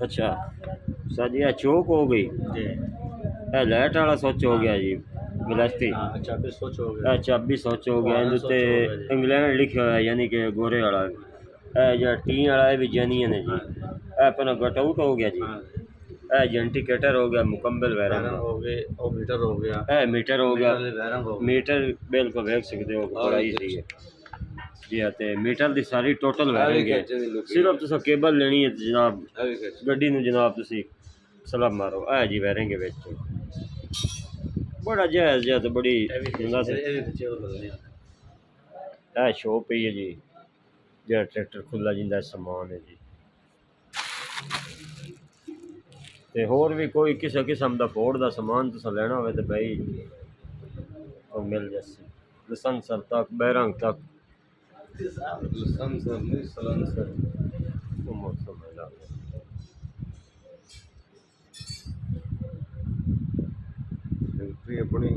अच्छा सर जी, चौक हो गई, जी। लाइट वाला स्विच हो गया जी, गलस्ती। हाँ, अच्छा भी सोच हो गया। चाबी स्विच हो गया, पुराना इन सोच हो गया जी। इंग्लैंड लिखा हुआ है, यानी कि गोरे वाला। जो टी वाला है भी जेन्युइन है जी। हाँ जी। अपना गट आउट हो गया जी। हाँ जी। इंडिकेटर हो गया मुकम्मल वायरंग वायरंग का। हो गए और मीटर हो गया। मीटर हो गया। मीटर वाले वायरंग हो गए। मीटर बिल्कुल देख सकते हो कि और बड़ा भी ईजी कुछ है जी। ते मीटर की सारी टोटल ਆ ਵੀ वायरंग है। ਖਿੱਚ ਦੀ ਲੁਕੀ सिर्फ तुस केबल लेनी है जनाब, ਆ ਵੀ ਖਿੱਚ गड्डी नूं जनाब तुसी सलाम मारो, जी वायरंग है विच। बड़ा जायज़ जिहा ते बड़ी ਇਹ ਵੀ ਖਿੱਚ मुनासिब। ਇਹ ਵੀ ਖਿੱਚੇ ਉਹ ਬਦਲਣੀ शो पई है जी, जो ट्रैक्टर खुला जिंदा समान है जी। ते होर भी कोई किसी किस्म का फोर्ड का समान तुस लेना हो तो भाई तो मिल जासी, लसंसर तक बैरंग तक ਲਾਇਸੈਂਸ ਨਹੀਂ ਸਲੈਂਸਰ मौसम है। ਫੈਕਟਰੀ ਆਪਣੀ